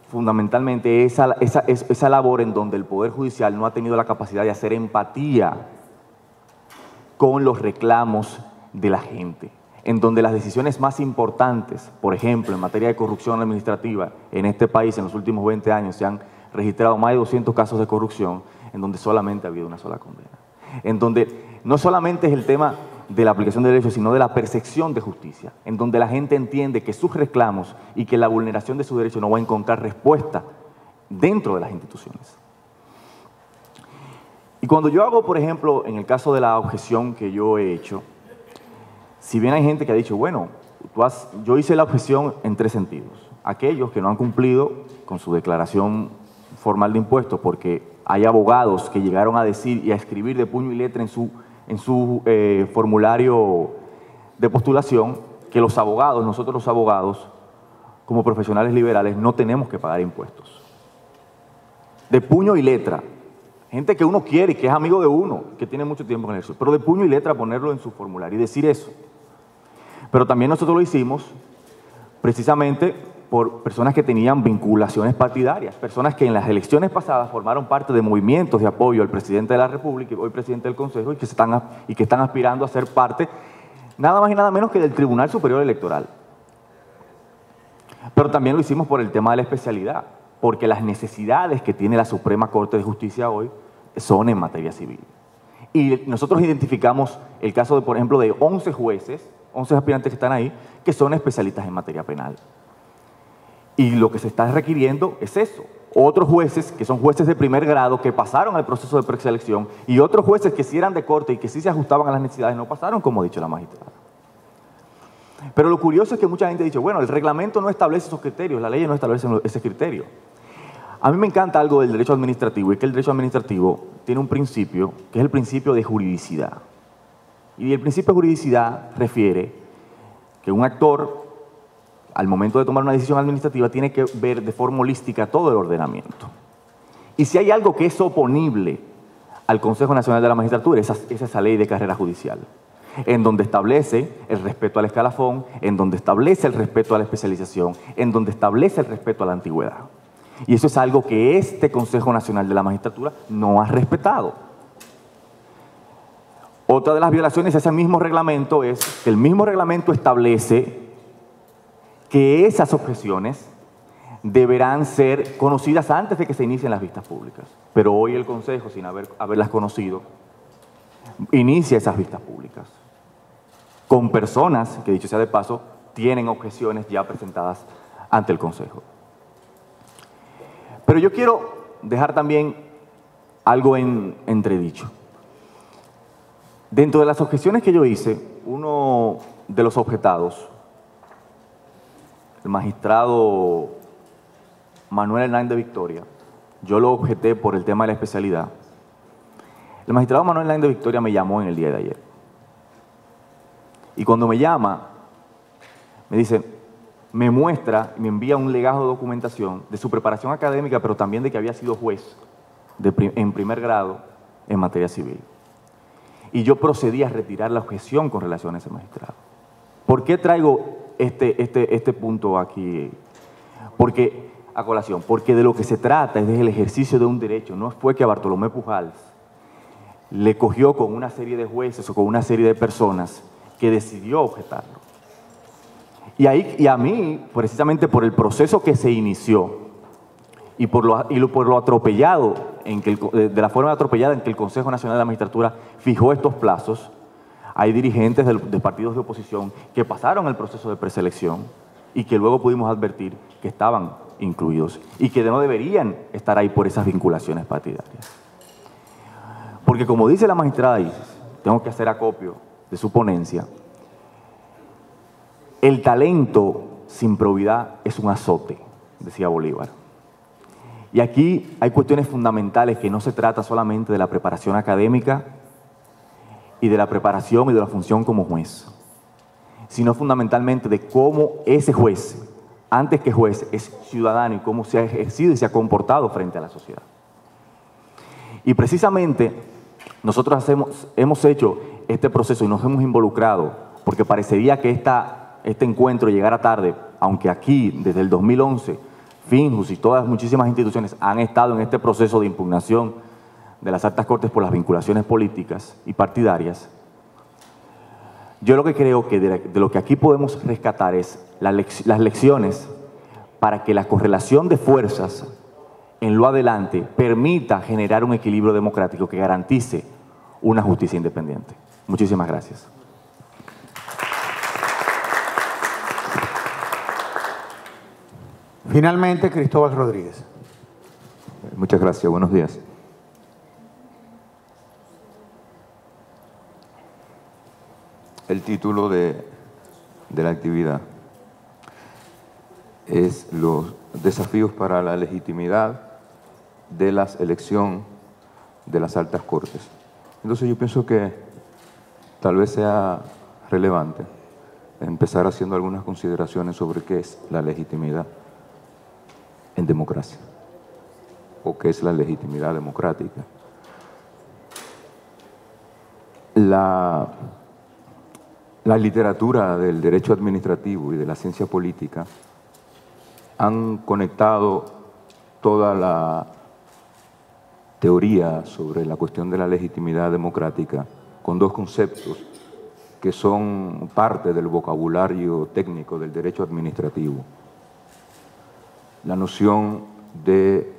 fundamentalmente esa labor en donde el Poder Judicial no ha tenido la capacidad de hacer empatía con los reclamos de la gente, en donde las decisiones más importantes, por ejemplo, en materia de corrupción administrativa, en este país en los últimos 20 años se han registrado más de 200 casos de corrupción, en donde solamente ha habido una sola condena. En donde no solamente es el tema de la aplicación de derechos, sino de la percepción de justicia, en donde la gente entiende que sus reclamos y que la vulneración de sus derechos no va a encontrar respuesta dentro de las instituciones. Y cuando yo hago, por ejemplo, en el caso de la objeción que yo he hecho, si bien hay gente que ha dicho, bueno, yo hice la objeción en tres sentidos. Aquellos que no han cumplido con su declaración formal de impuestos porque hay abogados que llegaron a decir y a escribir de puño y letra en su formulario de postulación que nosotros los abogados, como profesionales liberales, no tenemos que pagar impuestos. De puño y letra. Gente que uno quiere y que es amigo de uno, que tiene mucho tiempo en eso, pero de puño y letra ponerlo en su formulario y decir eso. Pero también nosotros lo hicimos precisamente por personas que tenían vinculaciones partidarias, personas que en las elecciones pasadas formaron parte de movimientos de apoyo al presidente de la República, hoy presidente del Consejo, y que están aspirando a ser parte, nada más y nada menos que del Tribunal Superior Electoral. Pero también lo hicimos por el tema de la especialidad, porque las necesidades que tiene la Suprema Corte de Justicia hoy son en materia civil. Y nosotros identificamos el caso, de, por ejemplo, de 11 jueces, 11 aspirantes que están ahí, que son especialistas en materia penal. Y lo que se está requiriendo es eso. Otros jueces, que son jueces de primer grado, que pasaron al proceso de preselección, y otros jueces que sí eran de corte y que sí se ajustaban a las necesidades, no pasaron, como ha dicho la magistrada. Pero lo curioso es que mucha gente ha dicho, bueno, el reglamento no establece esos criterios, la ley no establece ese criterio. A mí me encanta algo del derecho administrativo, y es que el derecho administrativo tiene un principio, que es el principio de juridicidad. Y el principio de juridicidad refiere que un actor, al momento de tomar una decisión administrativa, tiene que ver de forma holística todo el ordenamiento. Y si hay algo que es oponible al Consejo Nacional de la Magistratura, es esa ley de carrera judicial, en donde establece el respeto al escalafón, en donde establece el respeto a la especialización, en donde establece el respeto a la antigüedad. Y eso es algo que este Consejo Nacional de la Magistratura no ha respetado. Otra de las violaciones a ese mismo reglamento es que el mismo reglamento establece que esas objeciones deberán ser conocidas antes de que se inicien las vistas públicas. Pero hoy el Consejo, sin haberlas conocido, inicia esas vistas públicas con personas que, dicho sea de paso, tienen objeciones ya presentadas ante el Consejo. Pero yo quiero dejar también algo en entredicho. Dentro de las objeciones que yo hice, uno de los objetados, el magistrado Manuel Hernández de Victoria, yo lo objeté por el tema de la especialidad. El magistrado Manuel Hernández de Victoria me llamó en el día de ayer. Y cuando me llama, me dice, me muestra, me envía un legajo de documentación de su preparación académica, pero también de que había sido juez en primer grado en materia civil. Y yo procedí a retirar la objeción con relación a ese magistrado. ¿Por qué traigo este punto aquí? Porque, a colación, porque de lo que se trata es del ejercicio de un derecho. No fue que a Bartolomé Pujals le cogió con una serie de jueces o con una serie de personas que decidió objetarlo. Y a mí, precisamente por el proceso que se inició y por lo atropellado, de la forma atropellada en que el Consejo Nacional de la Magistratura fijó estos plazos, hay dirigentes de partidos de oposición que pasaron el proceso de preselección y que luego pudimos advertir que estaban incluidos y que no deberían estar ahí por esas vinculaciones partidarias. Porque como dice la magistrada Isis, tengo que hacer acopio de su ponencia, el talento sin probidad es un azote, decía Bolívar. Y aquí hay cuestiones fundamentales que no se trata solamente de la preparación académica y de la preparación y de la función como juez, sino fundamentalmente de cómo ese juez, antes que juez, es ciudadano y cómo se ha ejercido y se ha comportado frente a la sociedad. Y precisamente nosotros hemos hecho este proceso y nos hemos involucrado porque parecería que este encuentro llegara tarde, aunque aquí desde el 2011 Finjus y muchísimas instituciones han estado en este proceso de impugnación de las altas cortes por las vinculaciones políticas y partidarias. Yo lo que creo que de lo que aquí podemos rescatar es las lecciones para que la correlación de fuerzas en lo adelante permita generar un equilibrio democrático que garantice una justicia independiente. Muchísimas gracias. Finalmente, Cristóbal Rodríguez. Muchas gracias. Buenos días. El título de la actividad es los desafíos para la legitimidad de la elección de las altas cortes. Entonces yo pienso que tal vez sea relevante empezar haciendo algunas consideraciones sobre qué es la legitimidad en democracia o qué es la legitimidad democrática. La literatura del derecho administrativo y de la ciencia política han conectado toda la teoría sobre la cuestión de la legitimidad democrática con dos conceptos que son parte del vocabulario técnico del derecho administrativo. La noción de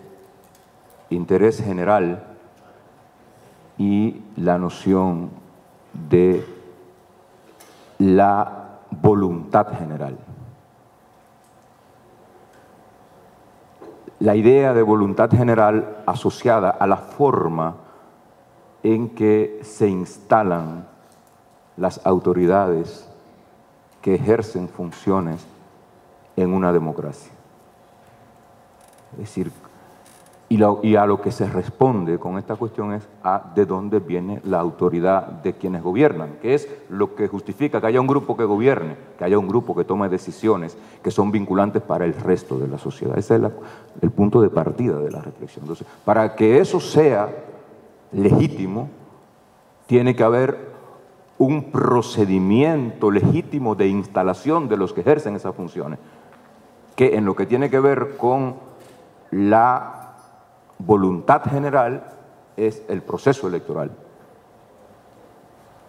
interés general y la noción de la voluntad general. La idea de voluntad general asociada a la forma en que se instalan las autoridades que ejercen funciones en una democracia. Es decir, y a lo que se responde con esta cuestión es a de dónde viene la autoridad de quienes gobiernan, que es lo que justifica que haya un grupo que gobierne, que haya un grupo que tome decisiones que son vinculantes para el resto de la sociedad. Ese es el punto de partida de la reflexión. Entonces, para que eso sea legítimo, tiene que haber un procedimiento legítimo de instalación de los que ejercen esas funciones, que en lo que tiene que ver con la voluntad general es el proceso electoral,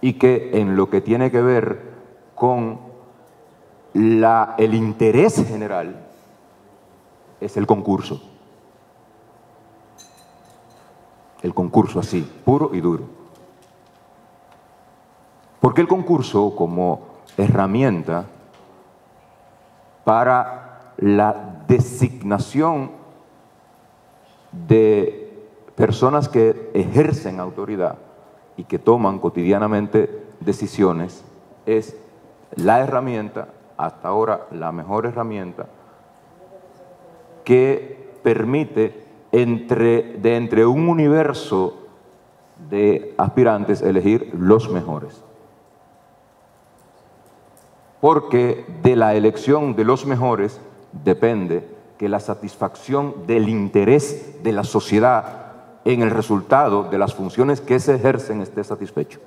y que en lo que tiene que ver con el interés general es el concurso así, puro y duro. Porque el concurso como herramienta para la designación de personas que ejercen autoridad y que toman cotidianamente decisiones es la herramienta, hasta ahora la mejor herramienta, que permite entre un universo de aspirantes elegir los mejores. Porque de la elección de los mejores depende que la satisfacción del interés de la sociedad en el resultado de las funciones que se ejercen esté satisfecho.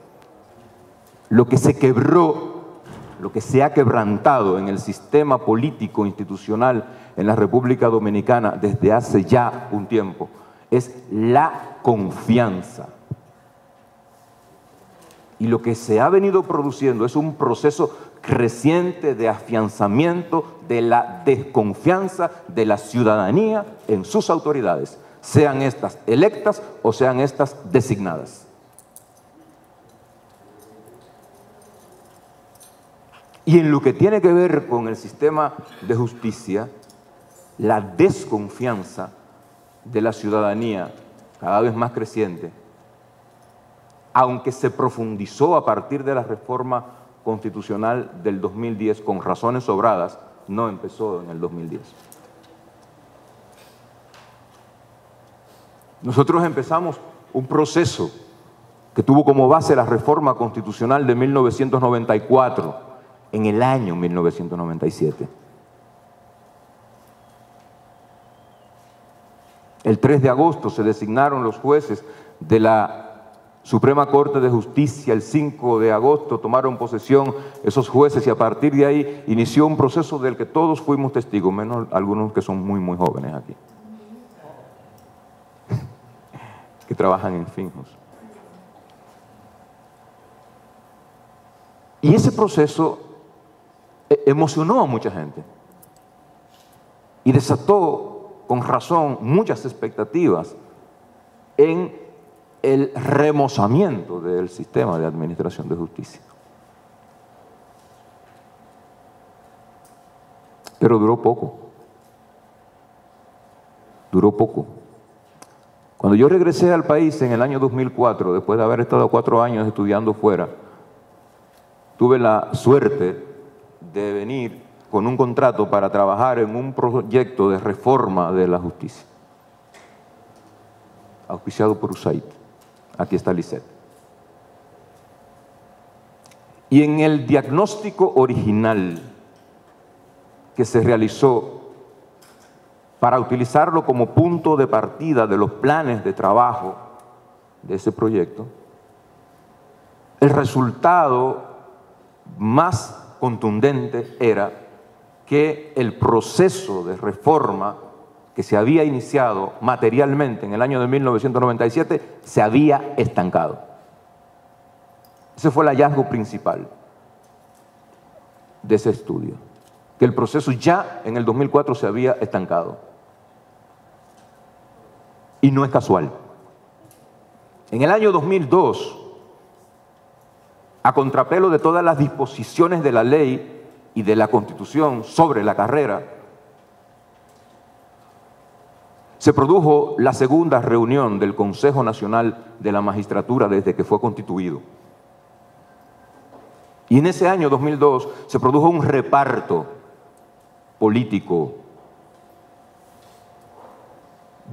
Lo que se quebró, lo que se ha quebrantado en el sistema político institucional en la República Dominicana desde hace ya un tiempo es la confianza. Y lo que se ha venido produciendo es un proceso creciente de afianzamiento de la desconfianza de la ciudadanía en sus autoridades, sean estas electas o sean estas designadas. Y en lo que tiene que ver con el sistema de justicia, la desconfianza de la ciudadanía, cada vez más creciente, aunque se profundizó a partir de la reforma constitucional del 2010 con razones sobradas, no empezó en el 2010. Nosotros empezamos un proceso que tuvo como base la reforma constitucional de 1994, en el año 1997. El 3 de agosto se designaron los jueces de la Suprema Corte de Justicia. El 5 de agosto tomaron posesión esos jueces y a partir de ahí inició un proceso del que todos fuimos testigos, menos algunos que son muy, muy jóvenes aquí, que trabajan en Finjos. Y ese proceso emocionó a mucha gente y desató con razón muchas expectativas en el remozamiento del sistema de administración de justicia. Pero duró poco. Duró poco. Cuando yo regresé al país en el año 2004, después de haber estado 4 años estudiando fuera, tuve la suerte de venir con un contrato para trabajar en un proyecto de reforma de la justicia, auspiciado por USAID. Aquí está Lisset. Y en el diagnóstico original que se realizó para utilizarlo como punto de partida de los planes de trabajo de ese proyecto, el resultado más contundente era que el proceso de reforma que se había iniciado materialmente en el año de 1997 se había estancado. Ese fue el hallazgo principal de ese estudio, que el proceso ya en el 2004 se había estancado. Y no es casual. En el año 2002, a contrapelo de todas las disposiciones de la ley y de la Constitución sobre la carrera, se produjo la segunda reunión del Consejo Nacional de la Magistratura desde que fue constituido. Y en ese año 2002 se produjo un reparto político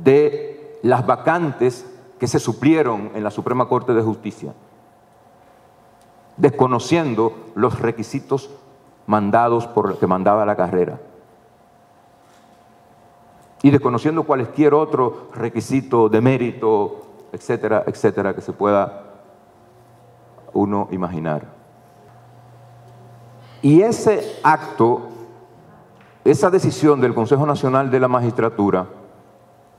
de las vacantes que se suplieron en la Suprema Corte de Justicia, desconociendo los requisitos mandados por los que mandaba la carrera y desconociendo cualquier otro requisito de mérito, etcétera, etcétera, que se pueda uno imaginar. Y ese acto, esa decisión del Consejo Nacional de la Magistratura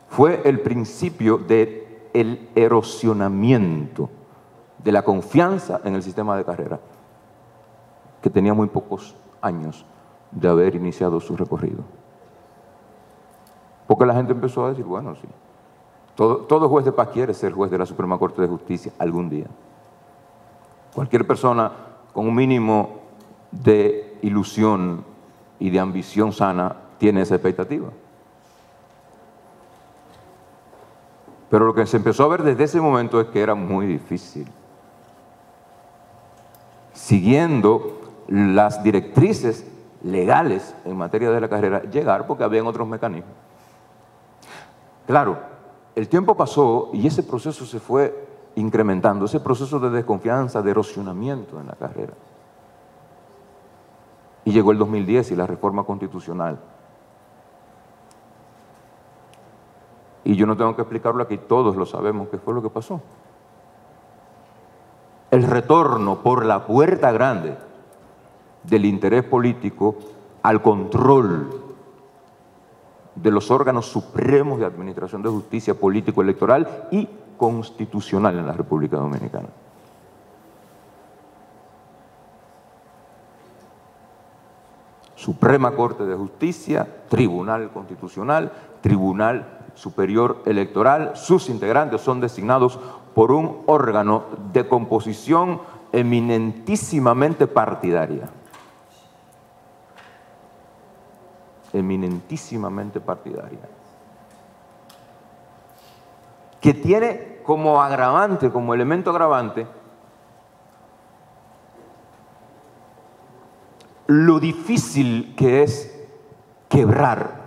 fue el principio del erosionamiento de la confianza en el sistema de carrera, que tenía muy pocos años de haber iniciado su recorrido. Porque la gente empezó a decir, bueno, sí, todo juez de paz quiere ser juez de la Suprema Corte de Justicia algún día. Cualquier persona con un mínimo de ilusión y de ambición sana tiene esa expectativa. Pero lo que se empezó a ver desde ese momento es que era muy difícil, siguiendo las directrices legales en materia de la carrera, llegar, porque habían otros mecanismos. Claro, el tiempo pasó y ese proceso se fue incrementando, ese proceso de desconfianza, de erosionamiento en la carrera. Y llegó el 2010 y la reforma constitucional. Y yo no tengo que explicarlo aquí, todos lo sabemos qué fue lo que pasó. El retorno por la puerta grande del interés político al control de los órganos supremos de administración de justicia político-electoral y constitucional en la República Dominicana. Suprema Corte de Justicia, Tribunal Constitucional, Tribunal Superior Electoral, sus integrantes son designados por un órgano de composición eminentísimamente partidaria. Eminentísimamente partidaria. Que tiene como agravante, como elemento agravante, lo difícil que es quebrar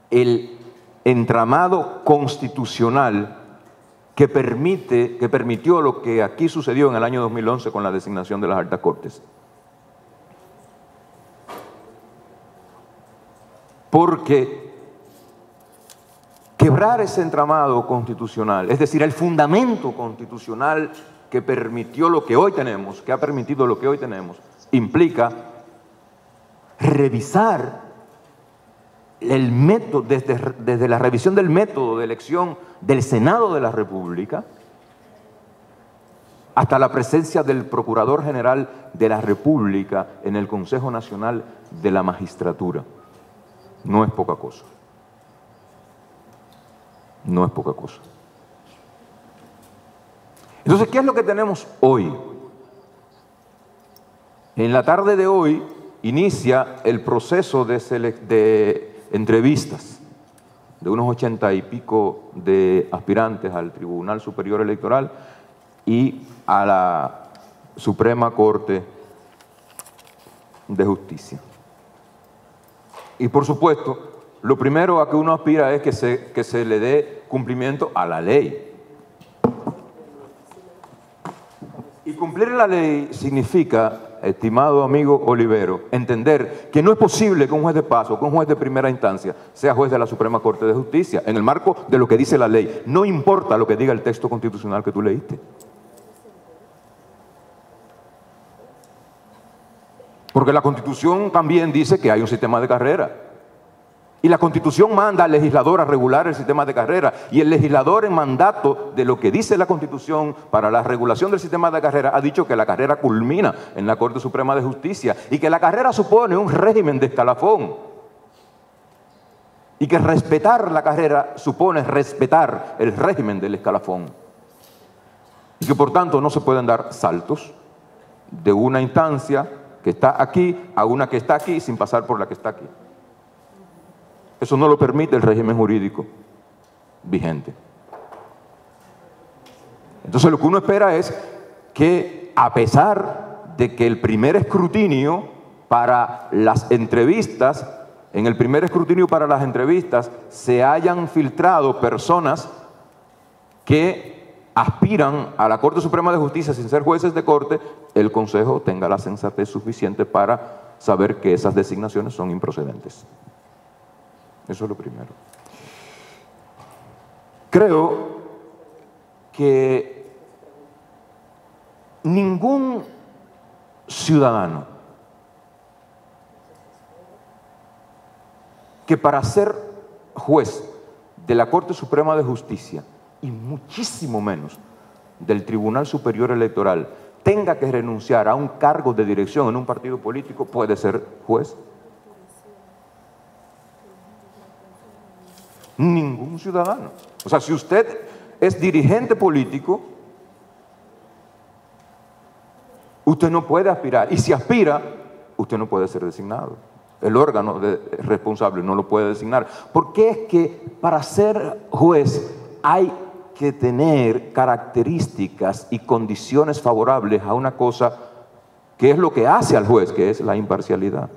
el entramado constitucional que permitió lo que aquí sucedió en el año 2011 con la designación de las altas cortes. Porque quebrar ese entramado constitucional, es decir, el fundamento constitucional que permitió lo que hoy tenemos, que ha permitido lo que hoy tenemos, implica revisar el método, desde la revisión del método de elección del Senado de la República hasta la presencia del Procurador General de la República en el Consejo Nacional de la Magistratura. No es poca cosa. No es poca cosa. Entonces, ¿qué es lo que tenemos hoy? En la tarde de hoy inicia el proceso de entrevistas de unos 80 y pico de aspirantes al Tribunal Superior Electoral y a la Suprema Corte de Justicia. Y por supuesto, lo primero a que uno aspira es que se le dé cumplimiento a la ley. Y cumplir la ley significa, estimado amigo Olivero, entender que no es posible que un juez de paso, que un juez de primera instancia, sea juez de la Suprema Corte de Justicia, en el marco de lo que dice la ley. No importa lo que diga el texto constitucional que tú leíste. Porque la Constitución también dice que hay un sistema de carrera. Y la Constitución manda al legislador a regular el sistema de carrera. Y el legislador, en mandato de lo que dice la Constitución para la regulación del sistema de carrera, ha dicho que la carrera culmina en la Corte Suprema de Justicia y que la carrera supone un régimen de escalafón. Y que respetar la carrera supone respetar el régimen del escalafón. Y que por tanto no se pueden dar saltos de una instancia que está aquí a una que está aquí sin pasar por la que está aquí. Eso no lo permite el régimen jurídico vigente. Entonces lo que uno espera es que, a pesar de que el primer escrutinio para las entrevistas en el primer escrutinio para las entrevistas se hayan filtrado personas que aspiran a la Corte Suprema de Justicia sin ser jueces de corte, el Consejo tenga la sensatez suficiente para saber que esas designaciones son improcedentes. Eso es lo primero. Creo que ningún ciudadano que para ser juez de la Corte Suprema de Justicia, y muchísimo menos del Tribunal Superior Electoral, tenga que renunciar a un cargo de dirección en un partido político, puede ser juez. Ningún ciudadano. O sea, si usted es dirigente político, usted no puede aspirar. Y si aspira, usted no puede ser designado. El órgano responsable no lo puede designar. Porque es que para ser juez hay que tener características y condiciones favorables a una cosa que es lo que hace al juez, que es la imparcialidad.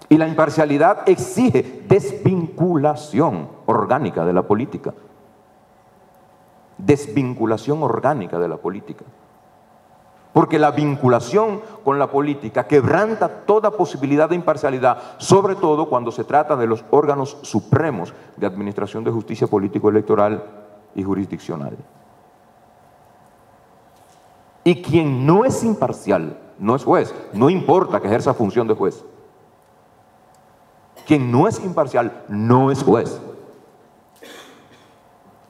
Y la imparcialidad exige desvinculación orgánica de la política. Desvinculación orgánica de la política. Porque la vinculación con la política quebranta toda posibilidad de imparcialidad, sobre todo cuando se trata de los órganos supremos de administración de justicia político-electoral y jurisdiccional. Y quien no es imparcial no es juez, no importa que ejerza función de juez. Quien no es imparcial no es juez.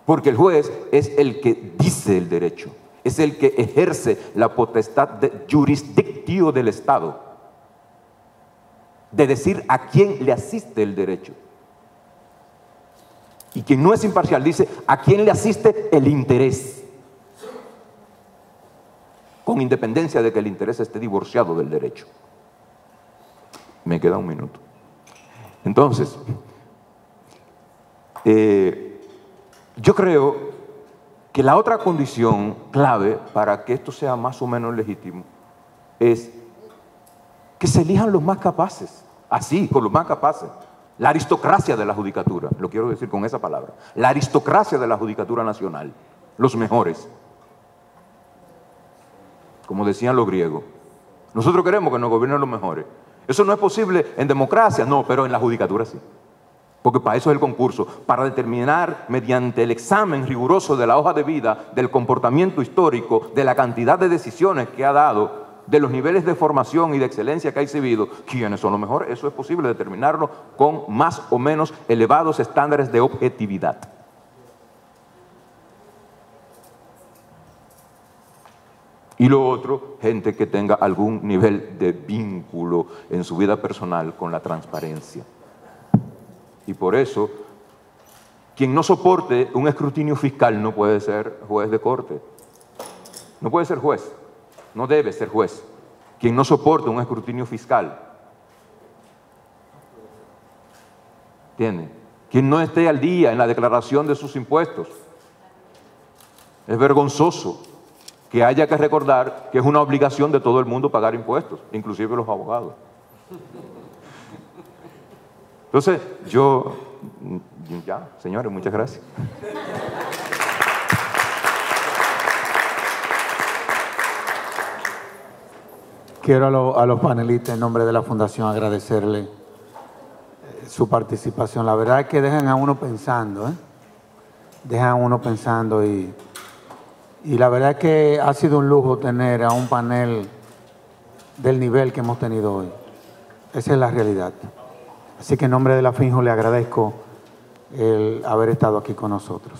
Porque el juez es el que dice el derecho. Es el que ejerce la potestad de jurisdictio del Estado, de decir a quién le asiste el derecho. Y quien no es imparcial dice a quién le asiste el interés, con independencia de que el interés esté divorciado del derecho. Me queda un minuto. Entonces, yo creo que la otra condición clave para que esto sea más o menos legítimo es que se elijan los más capaces, así, con los más capaces. La aristocracia de la judicatura, lo quiero decir con esa palabra, la aristocracia de la judicatura nacional, los mejores. Como decían los griegos, nosotros queremos que nos gobiernen los mejores. Eso no es posible en democracia, no, pero en la judicatura sí. Porque para eso es el concurso, para determinar mediante el examen riguroso de la hoja de vida, del comportamiento histórico, de la cantidad de decisiones que ha dado, de los niveles de formación y de excelencia que ha exhibido, quiénes son los mejores. Eso es posible determinarlo con más o menos elevados estándares de objetividad. Y lo otro, gente que tenga algún nivel de vínculo en su vida personal con la transparencia. Y por eso, quien no soporte un escrutinio fiscal no puede ser juez de corte. No puede ser juez, no debe ser juez. Quien no soporte un escrutinio fiscal. ¿Entienden? Quien no esté al día en la declaración de sus impuestos. Es vergonzoso que haya que recordar que es una obligación de todo el mundo pagar impuestos, inclusive los abogados. Entonces, ya, señores, muchas gracias. Quiero a los panelistas en nombre de la Fundación agradecerle su participación. La verdad es que dejan a uno pensando, dejan a uno pensando y la verdad es que ha sido un lujo tener a un panel del nivel que hemos tenido hoy. Esa es la realidad. Así que en nombre de la FINJO le agradezco el haber estado aquí con nosotros.